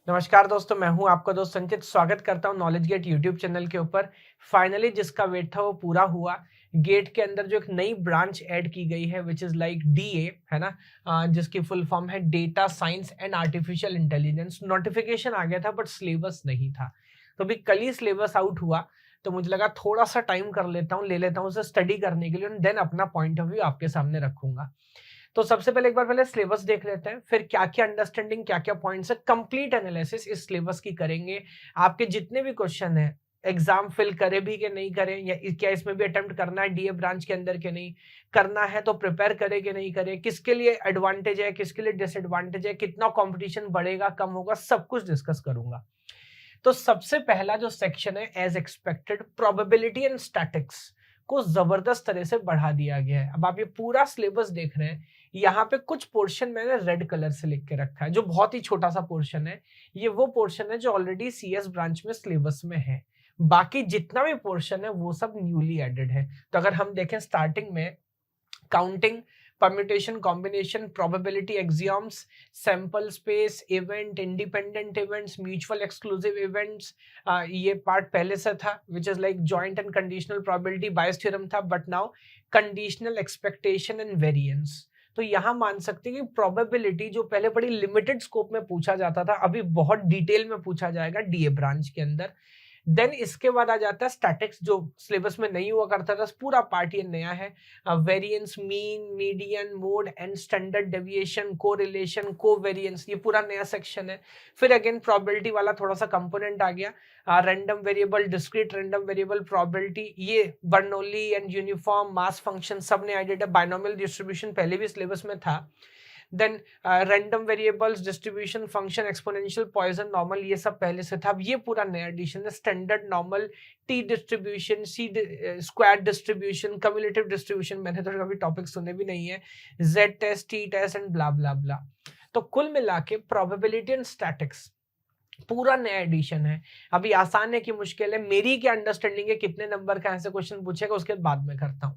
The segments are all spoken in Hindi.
नमस्कार दोस्तों, मैं हूं आपका दोस्त संचित। स्वागत करता हूं नॉलेज गेट यूट्यूब चैनल के ऊपर। फाइनली जिसका वेट था वो पूरा हुआ। गेट के अंदर जो एक नई ब्रांच ऐड की गई है विच इज लाइक डीए, है ना। जिसकी फुल फॉर्म है data science and artificial intelligence. Notification आ गया था बट सिलेबस नहीं था, तो अभी कल ही सिलेबस आउट हुआ। तो मुझे लगा थोड़ा सा टाइम कर लेता हूँ, ले लेता हूँ उसे स्टडी करने के लिए, देन अपना पॉइंट ऑफ व्यू आपके सामने रखूंगा। तो सबसे पहले एक बार पहले सिलेबस देख लेते हैं, फिर क्या क्या अंडरस्टैंडिंग, क्या क्या पॉइंट्स है, कंप्लीट एनालिसिस इस सिलेबस की करेंगे। आपके जितने भी क्वेश्चन है, एग्जाम फिल करे भी कि नहीं करें, या क्या इसमें भी अटेम्प्ट करना है डीए ब्रांच के अंदर के नहीं करना है, तो प्रिपेयर करे कि नहीं करे, किसके लिए एडवांटेज है, किसके लिए डिसएडवांटेज है, कितना कंपटीशन बढ़ेगा कम होगा, सब कुछ डिस्कस करूंगा। तो सबसे पहला जो सेक्शन है, as expected probability and statics को जबरदस्त तरह से बढ़ा दिया गया है। अब आप ये पूरा सिलेबस देख रहे हैं, यहाँ पे कुछ पोर्शन मैंने रेड कलर से लिख के रखा है, जो बहुत ही छोटा सा पोर्शन है। ये वो पोर्शन है जो ऑलरेडी सीएस ब्रांच में सिलेबस में है। बाकी जितना भी पोर्शन है वो सब न्यूली एडेड है। तो अगर हम देखें स्टार्टिंग में, counting, permutation, combination, probability, axioms, sample space, event, independent events, mutual exclusive events, ये पार्ट पहले से था which is like joint and conditional probability, Bayes theorem था, but now conditional expectation and variance. तो यहां मान सकते हैं कि प्रोबेबिलिटी जो पहले बड़ी लिमिटेड स्कोप में पूछा जाता था, अभी बहुत डिटेल में पूछा जाएगा डीए ब्रांच के अंदर। देन इसके बाद आ जाता है स्टैटिक्स, जो सिलेबस में नहीं हुआ करता था, पूरा पार्ट ये नया है। Variance, mean, median, mode and standard deviation, correlation, covariance, ये पूरा नया सेक्शन है। फिर अगेन प्रोबेबिलिटी वाला थोड़ा सा कंपोनेंट आ गया। Random variable, discrete random variable, probability, ये Bernoulli and uniform, mass function, सब ने एडेड है। बायनोमियल डिस्ट्रीब्यूशन पहले भी सिलेबस में था। Then random variables, distribution function, exponential, Poisson, normal, ये सब पहले से था। अब ये पूरा नया एडिशन है। Standard, normal, t distribution, chi square distribution, cumulative distribution, मैंने तो कभी टॉपिक सुने भी नहीं है, z test, t test and blah blah blah. तो कुल मिला के प्रोबेबिलिटी एंड स्टैटिक्स पूरा नया एडिशन है। अभी आसान है कि मुश्किल है, मेरी क्या अंडरस्टैंडिंग है कितने नंबर का ऐसे क्वेश्चन पूछेगा, उसके बाद में करता हूं।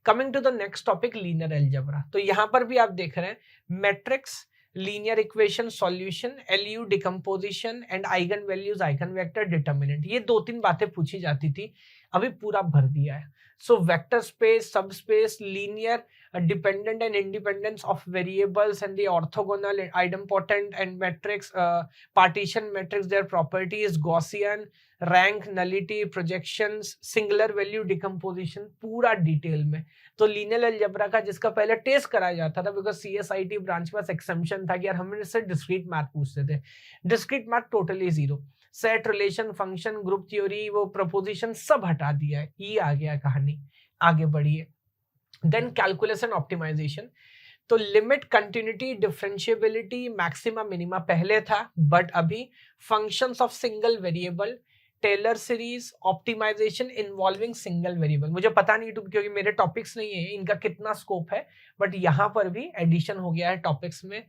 Coming to the next topic, linear algebra. तो यहां पर भी आप देख रहे हैं matrix, linear equation solution, LU decomposition and eigen values, eigen vector, determinant, ये दो तीन बातें पूछी जाती थी, अभी पूरा भर दिया है। सो वेक्टर स्पेस, सब space, linear dependent and independence of variables and the orthogonal, idempotent and matrix, partition matrix, their property is Gaussian, rank, nullity, projections, singular value decomposition, पूरा डिटेल में। तो लीनियर अलजेब्रा का जिसका पहले टेस्ट कराया जाता था, बिकॉज सीएसआईटी ब्रांच के पास एक्सेम्पशन था कि यार हम इससे डिस्क्रीट मैथ पूछते थे, discrete math totally zero. Set, relation, function, group theory, वो प्रपोजिशन सब हटा दिया है, ये आ गया कहानी। आगे बढ़िए। Then calculation optimization. तो limit, continuity, differentiability, maxima, minima पहले था, बट अभी functions of single variable, Taylor series, optimization involving single variable. मुझे पता नहीं क्योंकि मेरे टॉपिक्स नहीं है इनका कितना स्कोप है, बट यहां पर भी एडिशन हो गया है टॉपिक्स में।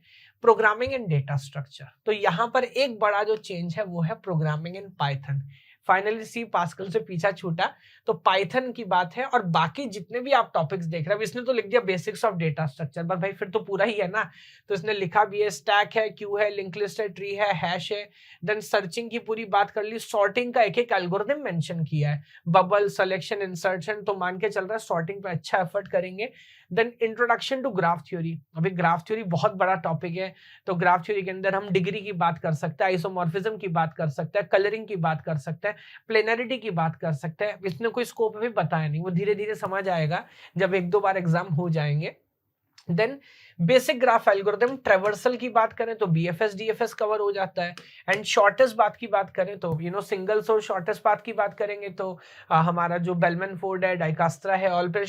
प्रोग्रामिंग एंड डेटा स्ट्रक्चर, तो यहां पर एक बड़ा जो चेंज है वो है programming in Python. Finally C Pascal से पीछा छूटा, तो पाइथन की बात है। और बाकी जितने भी आप टॉपिक्स देख रहे हैं, इसने तो लिख दिया बेसिक्स ऑफ डेटा स्ट्रक्चर, पर भाई फिर तो पूरा ही है ना। तो इसने लिखा भी है, स्टैक है, क्यू है, लिंक लिस्ट है, ट्री है, हैश है। देन सर्चिंग की पूरी बात कर ली, सॉर्टिंग का एक एक एल्गोरिथम मेंशन किया है, बबल, सिलेक्शन, इंसर्शन, तो मान के चल रहा है सॉर्टिंग पे अच्छा एफर्ट करेंगे। Then introduction to graph theory, अभी ग्राफ थ्योरी बहुत बड़ा टॉपिक है। तो ग्राफ थ्योरी के अंदर हम डिग्री की बात कर सकते हैं, आइसोमॉर्फिज्म की बात कर सकते हैं, कलरिंग की बात कर सकते हैं, प्लेनरिटी की बात कर सकते हैं। इसने कोई स्कोप भी बताया नहीं, वो धीरे धीरे समझ आएगा जब एक दो बार एग्जाम हो जाएंगे। Then basic graph algorithm, traversal की बात करें तो बीएफएस डीएफएस कवर हो जाता है। एंड शॉर्टेस्ट बात की बात करें तो सिंगल सोर्स शॉर्टेस्ट पाथ की बात करेंगे तो हमारा जो बेलमैन फोर्ड है, डाइकास्ट्रा है, ऑल पे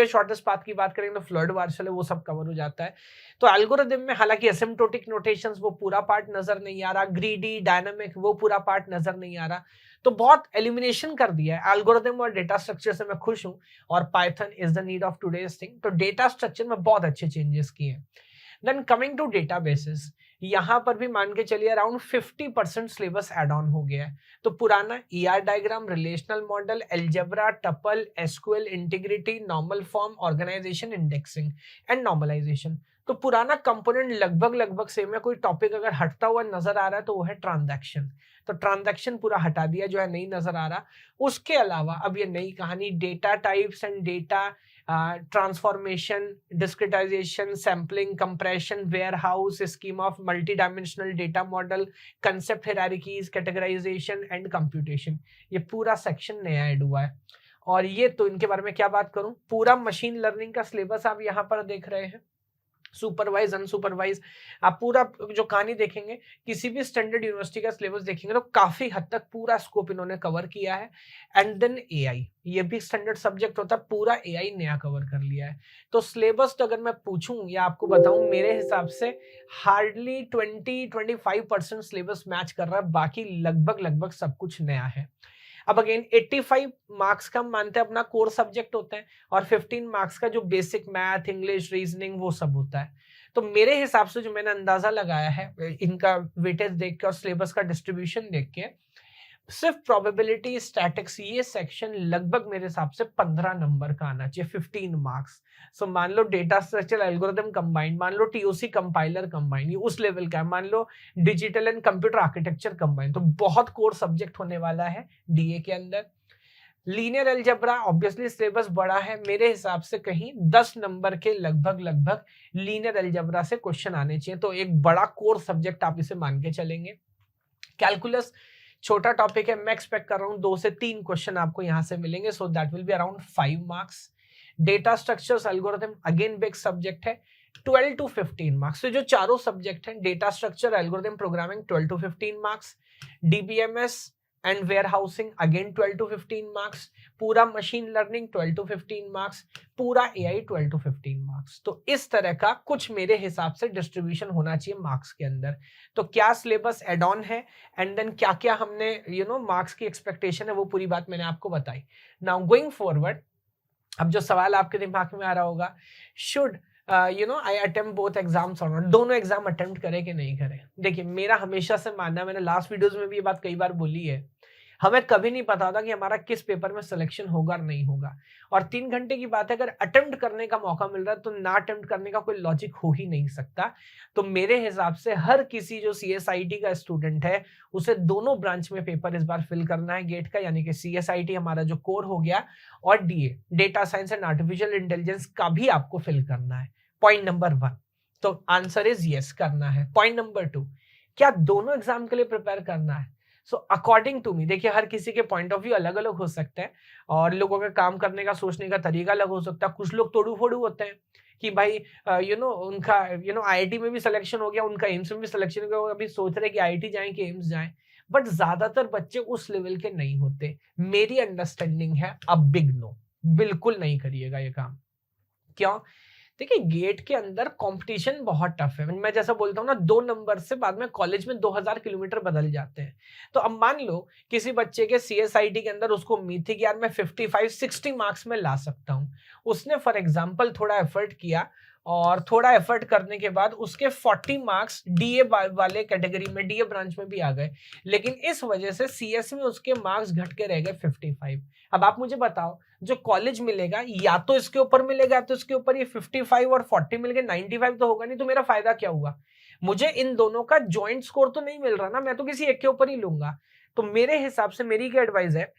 शॉर्टेस्ट पाथ की बात करेंगे तो फ्लड वार्शल है, वो सब कवर हो जाता है। तो एल्गोरिथम में हालांकि एसिम्प्टोटिक नोटेशंस वो पूरा पार्ट नजर नहीं आ रहा, ग्रीडी, डायनामिक, वो पूरा पार्ट नजर नहीं आ रहा। तो बहुत एलिमिनेशन कर दिया है एल्गोरिथम और डेटा स्ट्रक्चर से, मैं खुश हूं। और Python is the need of today's thing. तो डेटा स्ट्रक्चर में बहुत अच्छे चेंजेस किए हैं। देन कमिंग टू डेटाबेसेस, यहां पर भी मान के चलिए अराउंड 50% सिलेबस एड ऑन हो गया है। तो पुराना ER diagram, relational model, algebra, tuple, SQL, integrity, normal form, organization, indexing and normalization, तो पुराना कंपोनेंट लगभग लगभग सेम है, कोई टॉपिक अगर हटता हुआ नजर आ रहा है तो वो है ट्रांजैक्शन, तो ट्रांजैक्शन पूरा हटा दिया, जो है नहीं नजर आ रहा। उसके अलावा अब ये नई कहानी, data types and data transformation, discretization, sampling, compression, warehouse, scheme of multi dimensional data model, concept hierarchies, categorization and computation, ये पूरा सेक्शन नया ऐड हुआ है। और ये तो इनके बारे में क्या बात करूं, पूरा मशीन लर्निंग का सिलेबस आप यहाँ पर देख रहे हैं, सुपरवाइज अनसुपरवाइज, आप पूरा जो कहानी देखेंगे, किसी भी स्टैंडर्ड यूनिवर्सिटी का सिलेबस देखेंगे तो काफी हद तक पूरा स्कोप इन्होंने कवर किया है। एंड देन एआई, ये भी स्टैंडर्ड सब्जेक्ट होता है, पूरा एआई नया कवर कर लिया है। तो सिलेबस तो अगर मैं पूछूं या आपको बताऊं, मेरे हिसाब से हार्डली 20-25% सिलेबस मैच कर रहा है, बाकी लगभग लगभग सब कुछ नया है। अब अगेन 85 मार्क्स का मानते हैं अपना कोर सब्जेक्ट होता है, और 15 मार्क्स का जो बेसिक मैथ, इंग्लिश, रीजनिंग वो सब होता है। तो मेरे हिसाब से जो मैंने अंदाजा लगाया है इनका वेटेज देख के और सिलेबस का डिस्ट्रीब्यूशन देख के, सिर्फ प्रोबेबिलिटी, स्टैटिक्स, ये सेक्शन लगभग मेरे हिसाब से 15 नंबर का आना चाहिए, 15 मार्क्स। सो मान लो डेटा स्ट्रक्चर एल्गोरिथम कंबाइंड, मान लो टीओसी कंपाइलर कंबाइंड, ये उस लेवल का है, मान लो digital and computer architecture combined, तो बहुत कोर सब्जेक्ट होने वाला है डीए के अंदर। लीनियर अलजेब्रा ऑब्वियसली सिलेबस बड़ा है, मेरे हिसाब से कहीं 10 नंबर के लगभग लगभग लीनियर अलजेब्रा से क्वेश्चन आने चाहिए, तो एक बड़ा कोर सब्जेक्ट आप इसे मान के चलेंगे। कैलकुलस छोटा टॉपिक है, मैं एक्सपेक्ट कर रहा हूं 2 से 3 क्वेश्चन आपको यहां से मिलेंगे, so that will be around 5 marks. Data structures algorithm again big subject है, 12 टू 15 मार्क्स। तो जो चारों सब्जेक्ट हैं, data structure, algorithm, programming, 12 to 15 marks. DBMS and warehousing again 12 to 15 marks. पूरा मशीन लर्निंग 12 टू 15 मार्क्स। पूरा एआई 12 टू 15 मार्क्स। तो इस तरह का कुछ मेरे हिसाब से डिस्ट्रीब्यूशन होना चाहिए मार्क्स के अंदर। तो क्या सिलेबस एड ऑन है, एंड देन क्या क्या हमने मार्क्स की एक्सपेक्टेशन है, वो पूरी बात मैंने आपको बताई। नाउ गोइंग फॉरवर्ड, अब जो सवाल आपके दिमाग में आ रहा होगा, should I attempt both exams और नॉट, दोनों एग्जाम अटेम्प्ट करें कि नहीं करें। देखिए मेरा हमेशा से मानना है, मैंने लास्ट वीडियोस में भी ये बात कई बार बोली है, हमें कभी नहीं पता होता कि हमारा किस पेपर में सिलेक्शन होगा और नहीं होगा। और 3 घंटे की बात है, अगर अटेम्प्ट करने का मौका मिल रहा है तो ना अटेम्प्ट करने का कोई लॉजिक हो ही नहीं सकता। तो मेरे हिसाब से हर किसी जो सीएसआईटी का स्टूडेंट है, उसे दोनों ब्रांच में पेपर इस बार फिल करना है गेट का, यानी कि सीएसआईटी हमारा जो कोर हो गया, और DA data science and artificial intelligence का भी आपको फिल करना है। पॉइंट नंबर 1, तो आंसर इज यस, करना है। पॉइंट नंबर 2, क्या दोनों एग्जाम के लिए प्रिपेयर करना है? सो अकॉर्डिंग टू मी, देखिए हर किसी के पॉइंट ऑफ व्यू अलग अलग हो सकते हैं, और लोगों का काम करने का, सोचने का तरीका अलग हो सकता है। कुछ लोग तोड़ू फोड़ू होते हैं कि भाई उनका आईआईटी में भी सिलेक्शन हो गया, उनका एम्स में भी सिलेक्शन हो गया, वो अभी सोच रहे कि आईआईटी जाएं कि एम्स जाएं। बट ज्यादातर बच्चे उस लेवल के नहीं होते। मेरी अंडरस्टैंडिंग है अ बिग नो, बिल्कुल नहीं करिएगा ये काम। क्यों? देखिए गेट के अंदर कंपटीशन बहुत टफ है। मैं जैसा बोलता हूँ ना, 2 नंबर से बाद में कॉलेज में 2000 किलोमीटर बदल जाते हैं। तो अब मान लो किसी बच्चे के सीएसआईटी के अंदर उसको उम्मीद थी कि यार मैं 55-60 मार्क्स में ला सकता हूँ। उसने फॉर एग्जाम्पल थोड़ा एफर्ट किया, और थोड़ा एफर्ट करने के बाद उसके 40 मार्क्स डीए वाले कैटेगरी में, डीए ब्रांच में भी आ गए, लेकिन इस वजह से सीएस में उसके मार्क्स घट के रह गए 55। अब आप मुझे बताओ, जो कॉलेज मिलेगा या तो इसके ऊपर मिलेगा, तो इसके ऊपर ये 55 और 40 मिल गए, 95 तो होगा नहीं, तो मेरा फायदा क्या हुआ? मुझे इन दोनों का ज्वाइंट स्कोर तो नहीं मिल रहा ना, मैं तो किसी एक के ऊपर ही लूंगा। तो मेरे हिसाब से मेरी क्या एडवाइस है,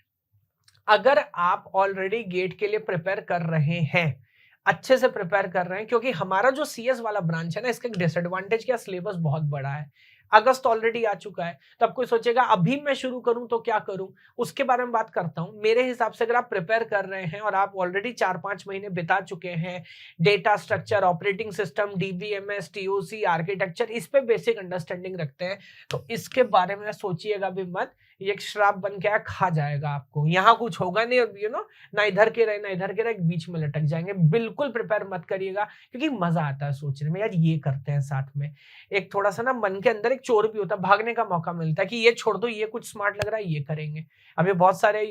अगर आप ऑलरेडी गेट के लिए प्रिपेयर कर रहे हैं, अच्छे से प्रिपेयर कर रहे हैं, क्योंकि हमारा जो सीएस वाला ब्रांच है ना, इसका एक डिसएडवांटेज क्या, सिलेबस बहुत बड़ा है। अगस्त ऑलरेडी आ चुका है, तो अब कोई सोचेगा अभी मैं शुरू करूं तो क्या करूं, उसके बारे में बात करता हूं। मेरे हिसाब से अगर आप प्रिपेयर कर रहे हैं और आप ऑलरेडी 4-5 महीने बिता चुके हैं, data structure, operating system, DBMS, TOC, architecture, इस पे बेसिक अंडरस्टैंडिंग रखते हैं, तो इसके बारे में सोचिएगा भी मत। ये एक श्राप बन के खा जाएगा आपको, यहाँ कुछ होगा नहीं, ना इधर के रहे ना इधर के रहे, बीच में लटक जाएंगे। बिल्कुल प्रिपेयर मत करिएगा, क्योंकि मजा आता है सोचने में, यार ये करते हैं साथ में। एक थोड़ा सा ना मन के अंदर एक चोर भी होता है, भागने का मौका मिलता है कि ये छोड़ दो, ये कुछ स्मार्ट लग रहा है, ये करेंगे। अभी बहुत सारे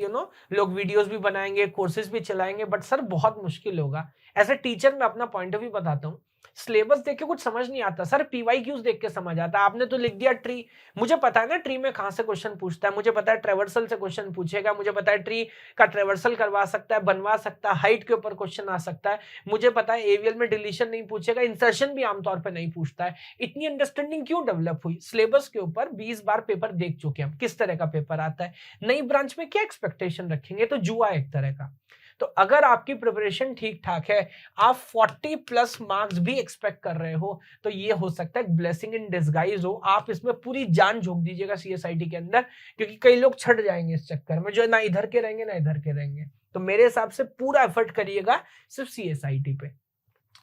लोग वीडियोस भी बनाएंगे, कोर्सेज भी चलाएंगे, बट सर बहुत मुश्किल होगा। एज ए टीचर मैं अपना पॉइंट ऑफ व्यू बताता हूँ, सिलेबस देख के कुछ समझ नहीं आता सर, पीवाईक्यूज देख के समझ आता है। आपने तो लिख दिया ट्री, मुझे पता है ना ट्री में कहां से क्वेश्चन पूछता है, मुझे पता है ट्रेवर्सल से क्वेश्चन पूछेगा, मुझे पता है ट्री का ट्रेवर्सल करवा सकता है, बनवा सकता है, हाइट के ऊपर क्वेश्चन आ सकता है, मुझे पता है एवीएल में डिलीशन नहीं पूछेगा, इंसर्शन भी आमतौर पर नहीं पूछता है। इतनी अंडरस्टैंडिंग क्यों डेवलप हुई? सिलेबस के ऊपर 20 बार पेपर देख चुके हैं हम, किस तरह का पेपर आता है, नई ब्रांच में क्या एक्सपेक्टेशन रखेंगे, तो जुआ एक तरह का। तो अगर आपकी प्रिपरेशन ठीक ठाक है, आप 40 प्लस मार्क्स भी एक्सपेक्ट कर रहे हो, तो ये हो सकता है ब्लेसिंग इन डिस्गाइज हो। आप इसमें पूरी जान झोंक दीजिएगा सीएसआईटी के अंदर, क्योंकि कई लोग छट जाएंगे इस चक्कर में, जो ना इधर के रहेंगे ना इधर के रहेंगे। तो मेरे हिसाब से पूरा एफर्ट करिएगा सिर्फ सीएसआईटी पे।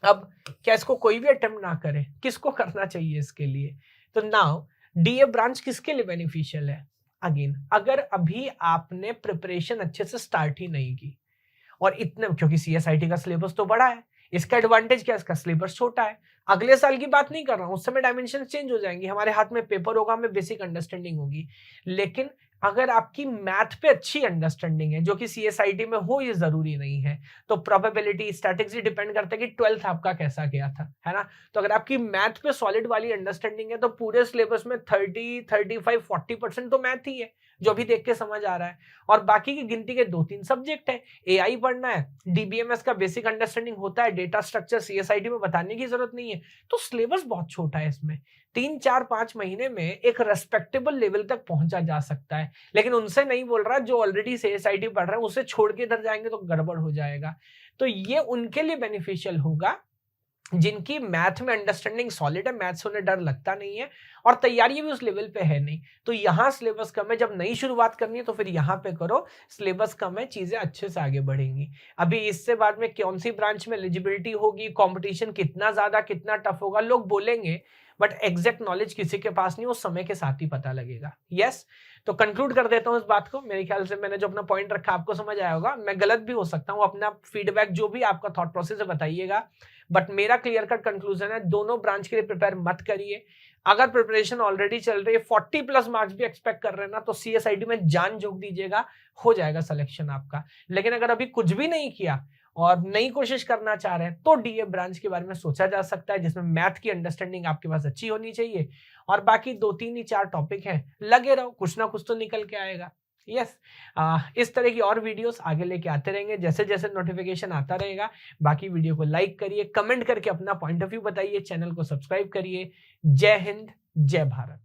अब क्या इसको कोई भी अटेम्प्ट ना करे? किसको करना चाहिए इसके लिए? तो नाउ डीए ब्रांच किसके लिए बेनिफिशियल है? अगेन, अगर अभी आपने प्रिपरेशन अच्छे से स्टार्ट ही नहीं की, और इतने, क्योंकि सीएसआईटी का सिलेबस तो बड़ा है, इसका एडवांटेज क्या है, इसका सिलेबस छोटा है। अगले साल की बात नहीं कर रहा हूं, उस समय डायमेंशन चेंज हो जाएंगी, हमारे हाथ में पेपर होगा, हमें बेसिक अंडरस्टैंडिंग होगी। लेकिन अगर आपकी मैथ पे अच्छी अंडरस्टैंडिंग है, जो कि सीएसआईटी में हो ये जरूरी नहीं है, तो प्रोबेबिलिटी स्टैटिस्टिक्स डिपेंड करता है कि 12th आपका कैसा गया था, है ना। तो अगर आपकी मैथ पे सॉलिड वाली अंडरस्टैंडिंग है, तो पूरे सिलेबस में 30, 35, 40% तो मैथ ही है, जो भी देख के समझ आ रहा है। और बाकी की गिनती के 2-3 सब्जेक्ट है, एआई पढ़ना है, डीबीएमएस का बेसिक अंडरस्टैंडिंग होता है, डेटा स्ट्रक्चर सीएसआईटी में बताने की जरूरत नहीं है। तो सिलेबस बहुत छोटा है, इसमें 3-4-5 महीने में एक रेस्पेक्टेबल लेवल तक पहुंचा जा सकता है। लेकिन उनसे नहीं बोल रहा, जो ऑलरेडी सीएसआईटी पढ़ रहे हैं उसे छोड़ के इधर जाएंगे तो गड़बड़ हो जाएगा। तो ये उनके लिए बेनिफिशियल होगा जिनकी मैथ में अंडरस्टैंडिंग सॉलिड है, मैथ से उन्हें डर लगता नहीं है, और तैयारी भी उस लेवल पे है नहीं। तो यहाँ सिलेबस कम है, जब नई शुरुआत करनी है तो फिर यहाँ पे करो, सिलेबस कम है, चीजें अच्छे से आगे बढ़ेंगी। अभी इससे बाद में कौन सी ब्रांच में एलिजिबिलिटी होगी, कंपटीशन कितना ज्यादा कितना टफ होगा, लोग बोलेंगे, बट एग्जैक्ट नॉलेज किसी के पास नहीं, वो समय के साथ ही पता लगेगा। यस, तो कंक्लूड कर देता हूँ इस बात को। मेरे ख्याल से मैंने जो अपना पॉइंट रखा आपको समझ आया होगा, मैं गलत भी हो सकता हूँ, अपना फीडबैक जो भी आपका थॉट प्रोसेस है बताइएगा, बट मेरा क्लियर कट कंक्लूजन है, दोनों ब्रांच के लिए प्रिपेयर मत करिए। अगर प्रिपरेशन ऑलरेडी चल रही है, 40 प्लस मार्क्स भी एक्सपेक्ट कर रहे हैं ना, तो सीएसआईटी में जान झोंक दीजिएगा, हो जाएगा सिलेक्शन आपका। लेकिन अगर अभी कुछ भी नहीं किया और नई कोशिश करना चाह रहे हैं, तो डीए ब्रांच के बारे में सोचा जा सकता है, जिसमें मैथ की अंडरस्टैंडिंग आपके पास अच्छी होनी चाहिए, और बाकी 2-3 ही 4 टॉपिक हैं, लगे रहो, कुछ ना कुछ तो निकल के आएगा। यस, इस तरह की और वीडियोस आगे लेके आते रहेंगे, जैसे जैसे नोटिफिकेशन आता रहेगा। बाकी वीडियो को लाइक करिए, कमेंट करके अपना पॉइंट ऑफ व्यू बताइए, चैनल को सब्सक्राइब करिए। जय हिंद, जय भारत।